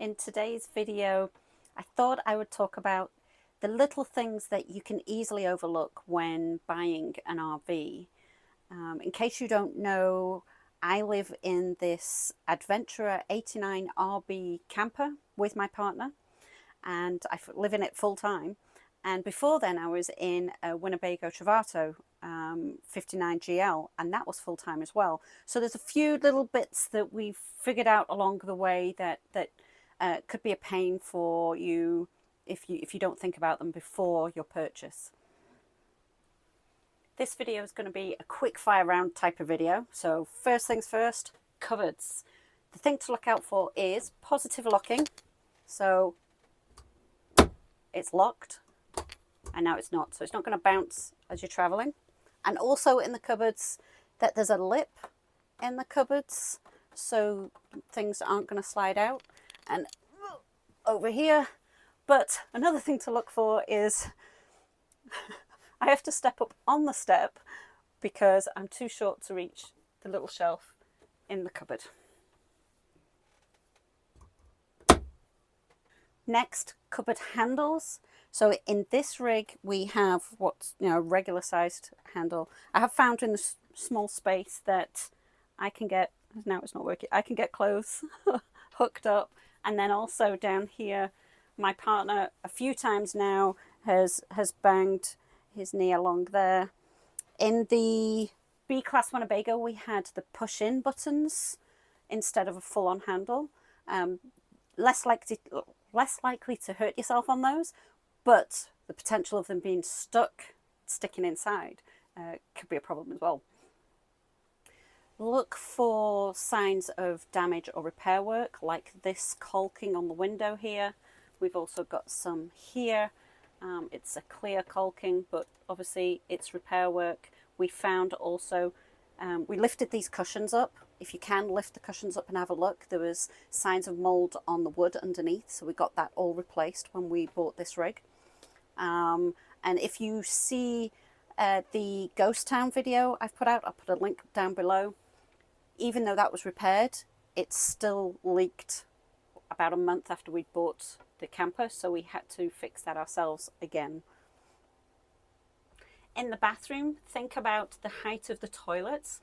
In today's video, I thought I would talk about the little things that you can easily overlook when buying an RV. In case you don't know, I live in this Adventurer 89 RV camper with my partner, and I live in it full time. And before then, I was in a Winnebago Travato 59 GL, and that was full time as well. So there's a few little bits that we've figured out along the way that could be a pain for you if you don't think about them before your purchase. This video is going to be a quick fire round type of video. So first things first, cupboards. The thing to look out for is positive locking. So it's locked, and now it's not. So it's not going to bounce as you're traveling. And also in the cupboards, that there's a lip in the cupboards, so things aren't going to slide out. And over here, but another thing to look for is I have to step up on the step because I'm too short to reach the little shelf in the cupboard. Next, cupboard handles. So in this rig, we have what's, regular sized handle. I have found in the small space that I can get, now it's not working, I can get clothes hooked up. And then also down here, my partner a few times now has banged his knee along there. In the B-Class Winnebago, we had the push-in buttons instead of a full-on handle. Less likely to hurt yourself on those, but the potential of them being sticking inside could be a problem as well. Look for signs of damage or repair work, like this caulking on the window here. We've also got some here. It's a clear caulking, but obviously it's repair work. We found also, we lifted these cushions up. If you can lift the cushions up and have a look, there was signs of mold on the wood underneath, so we got that all replaced when we bought this rig. And if you see the Ghost Town video I've put out, I'll put a link down below. Even though that was repaired, it still leaked about a month after we bought the camper, so we had to fix that ourselves again. In the bathroom, think about the height of the toilets.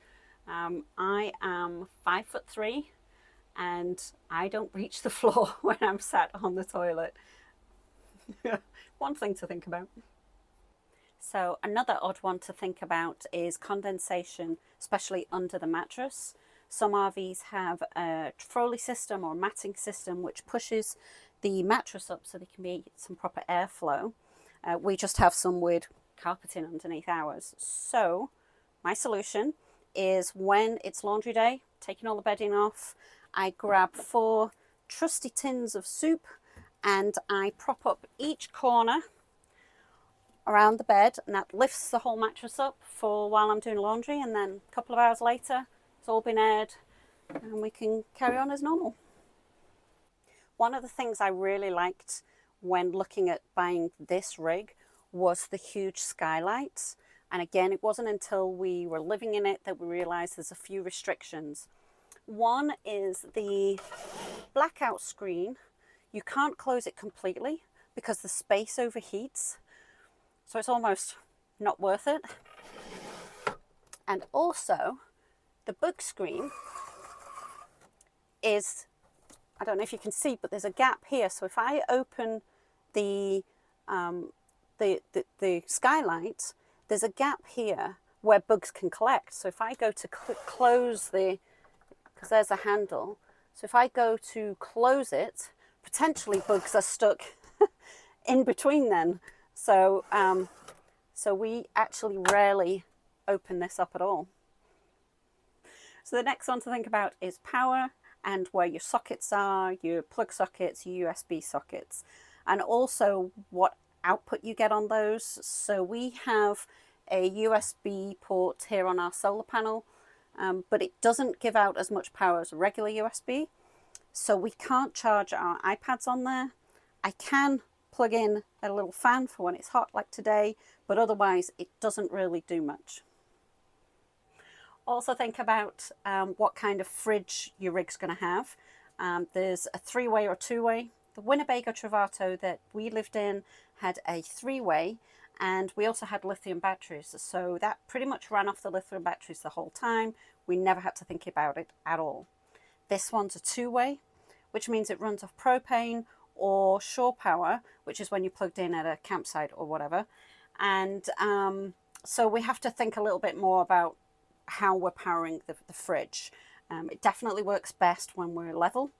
I am 5'3", and I don't reach the floor when I'm sat on the toilet. One thing to think about. So another odd one to think about is condensation, especially under the mattress. Some RVs have a trolley system or matting system which pushes the mattress up so there can be some proper airflow. We just have some weird carpeting underneath ours. So my solution is when it's laundry day, taking all the bedding off, I grab 4 trusty tins of soup and I prop up each corner around the bed, and that lifts the whole mattress up for while I'm doing laundry, and then a couple of hours later it's all been aired and we can carry on as normal. One of the things I really liked when looking at buying this rig was the huge skylights. And again, it wasn't until we were living in it that we realized there's a few restrictions. One is the blackout screen. You can't close it completely because the space overheats. So it's almost not worth it. And also, the book screen is, I don't know if you can see, but there's a gap here. So if I open the skylight, there's a gap here where bugs can collect. So if I go to close because there's a handle. So if I go to close it, potentially bugs are stuck in between then. So, so we actually rarely open this up at all. So the next one to think about is power and where your sockets are, your plug sockets, your USB sockets, and also what output you get on those. So we have a USB port here on our solar panel, but it doesn't give out as much power as a regular USB. So we can't charge our iPads on there. I can plug in a little fan for when it's hot like today, but otherwise it doesn't really do much. Also think about what kind of fridge your rig's going to have. There's a 3-way or 2-way. The Winnebago Travato that we lived in had a 3-way, and we also had lithium batteries. So that pretty much ran off the lithium batteries the whole time. We never had to think about it at all. This one's a 2-way, which means it runs off propane or shore power, which is when you're plugged in at a campsite or whatever. And so we have to think a little bit more about how we're powering the fridge. It definitely works best when we're level,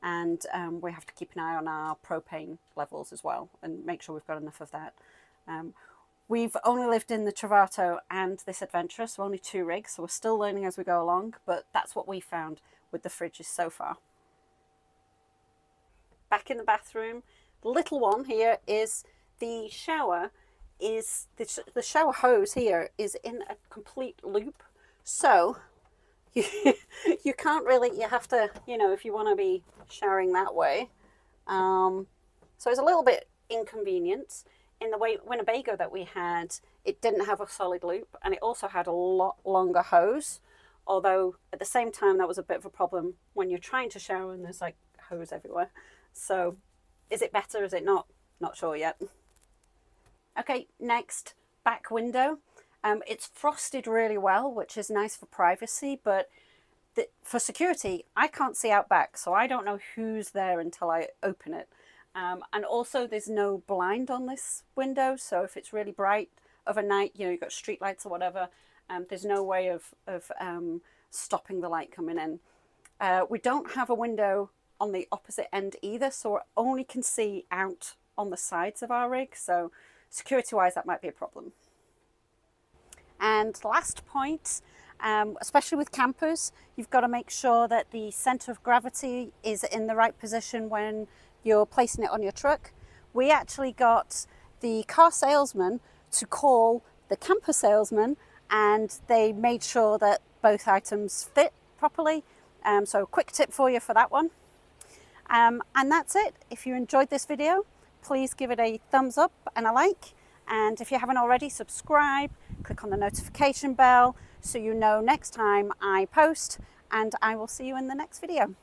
and we have to keep an eye on our propane levels as well and make sure we've got enough of that. We've only lived in the Travato and this Adventurer, so only 2 rigs, so we're still learning as we go along, but that's what we found with the fridges so far. Back in the bathroom, the little one here is the shower. The shower hose here is in a complete loop, so you can't really, you have to, you know, if you want to be showering that way. So it's a little bit inconvenient. In the Winnebago that we had, it didn't have a solid loop, and it also had a lot longer hose, although at the same time that was a bit of a problem when you're trying to shower and there's like hose everywhere. So is it better, is it not? Not sure yet. Okay, next, back window. It's frosted really well, which is nice for privacy, but for security, I can't see out back, so I don't know who's there until I open it. And also there's no blind on this window, so if it's really bright of a night, you know, you've got street lights or whatever, there's no way of stopping the light coming in. We don't have a window on the opposite end either, so we only can see out on the sides of our rig, so security-wise that might be a problem. And last point, especially with campers, you've got to make sure that the center of gravity is in the right position when you're placing it on your truck. We actually got the car salesman to call the camper salesman, and they made sure that both items fit properly. So a quick tip for you for that one. And that's it. If you enjoyed this video, please give it a thumbs up and a like. And if you haven't already, subscribe, click on the notification bell so you know next time I post, and I will see you in the next video.